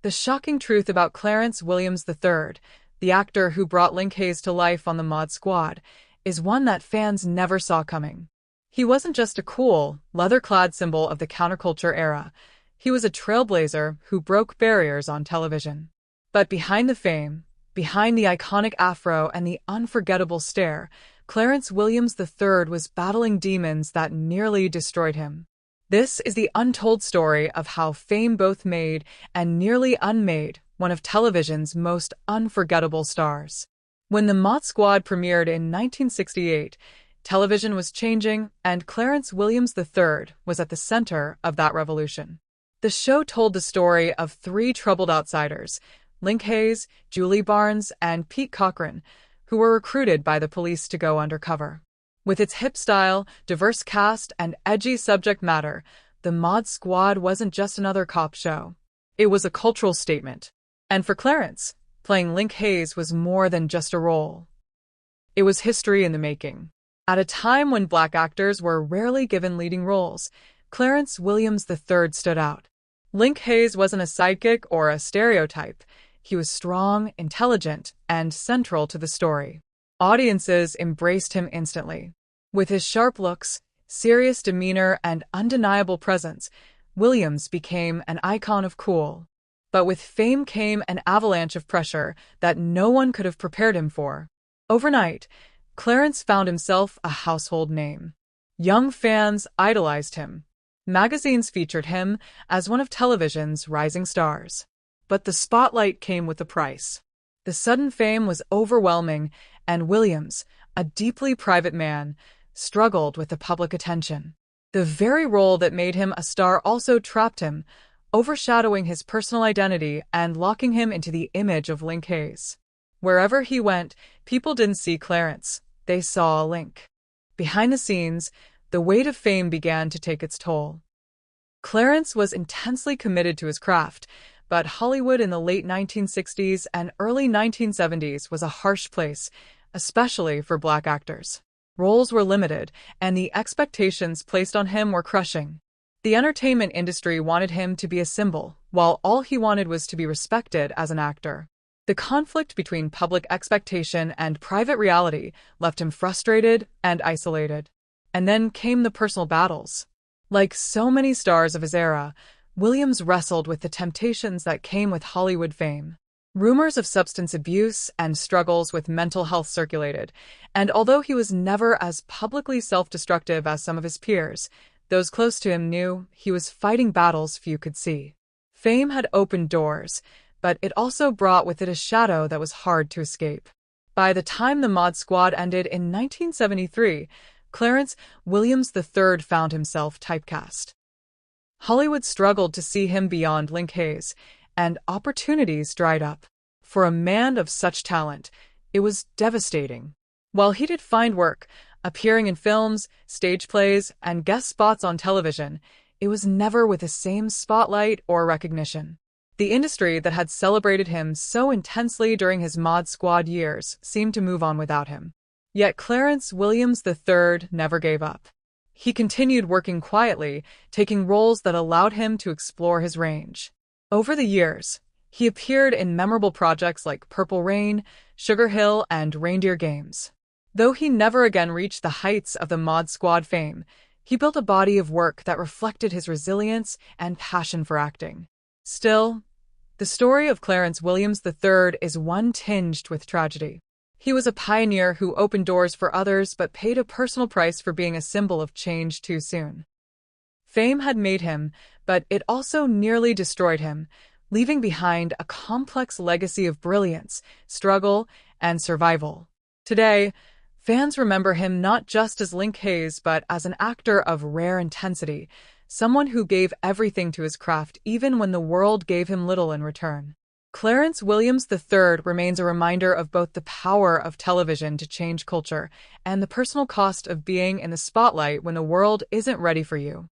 The shocking truth about Clarence Williams III, the actor who brought Linc Hayes to life on the Mod Squad, is one that fans never saw coming. He wasn't just a cool, leather-clad symbol of the counterculture era. He was a trailblazer who broke barriers on television. But behind the fame, behind the iconic afro and the unforgettable stare, Clarence Williams III was battling demons that nearly destroyed him. This is the untold story of how fame both made and nearly unmade one of television's most unforgettable stars. When the Mod Squad premiered in 1968, television was changing, and Clarence Williams III was at the center of that revolution. The show told the story of three troubled outsiders, Linc Hayes, Julie Barnes, and Pete Cochran, who were recruited by the police to go undercover. With its hip style, diverse cast, and edgy subject matter, the Mod Squad wasn't just another cop show. It was a cultural statement. And for Clarence, playing Linc Hayes was more than just a role. It was history in the making. At a time when Black actors were rarely given leading roles, Clarence Williams III stood out. Linc Hayes wasn't a sidekick or a stereotype. He was strong, intelligent, and central to the story. Audiences embraced him instantly. With his sharp looks, serious demeanor, and undeniable presence, Williams became an icon of cool. But with fame came an avalanche of pressure that no one could have prepared him for. Overnight, Clarence found himself a household name. Young fans idolized him. Magazines featured him as one of television's rising stars. But the spotlight came with a price. The sudden fame was overwhelming, and Williams, a deeply private man, struggled with the public attention. The very role that made him a star also trapped him, overshadowing his personal identity and locking him into the image of Linc Hayes. Wherever he went, people didn't see Clarence, they saw Linc. Behind the scenes, the weight of fame began to take its toll. Clarence was intensely committed to his craft, but Hollywood in the late 1960s and early 1970s was a harsh place, especially for Black actors. Roles were limited, and the expectations placed on him were crushing. The entertainment industry wanted him to be a symbol, while all he wanted was to be respected as an actor. The conflict between public expectation and private reality left him frustrated and isolated. And then came the personal battles. Like so many stars of his era, Williams wrestled with the temptations that came with Hollywood fame. Rumors of substance abuse and struggles with mental health circulated, and although he was never as publicly self-destructive as some of his peers, those close to him knew he was fighting battles few could see. Fame had opened doors, but it also brought with it a shadow that was hard to escape. By the time the Mod Squad ended in 1973, Clarence Williams III found himself typecast. Hollywood struggled to see him beyond Linc Hayes, and opportunities dried up. For a man of such talent, it was devastating. While he did find work, appearing in films, stage plays, and guest spots on television, it was never with the same spotlight or recognition. The industry that had celebrated him so intensely during his Mod Squad years seemed to move on without him. Yet Clarence Williams III never gave up. He continued working quietly, taking roles that allowed him to explore his range. Over the years, he appeared in memorable projects like Purple Rain, Sugar Hill, and Reindeer Games. Though he never again reached the heights of the Mod Squad fame, he built a body of work that reflected his resilience and passion for acting. Still, the story of Clarence Williams III is one tinged with tragedy. He was a pioneer who opened doors for others but paid a personal price for being a symbol of change too soon. Fame had made him, but it also nearly destroyed him, leaving behind a complex legacy of brilliance, struggle, and survival. Today, fans remember him not just as Linc Hayes but as an actor of rare intensity, someone who gave everything to his craft even when the world gave him little in return. Clarence Williams III remains a reminder of both the power of television to change culture and the personal cost of being in the spotlight when the world isn't ready for you.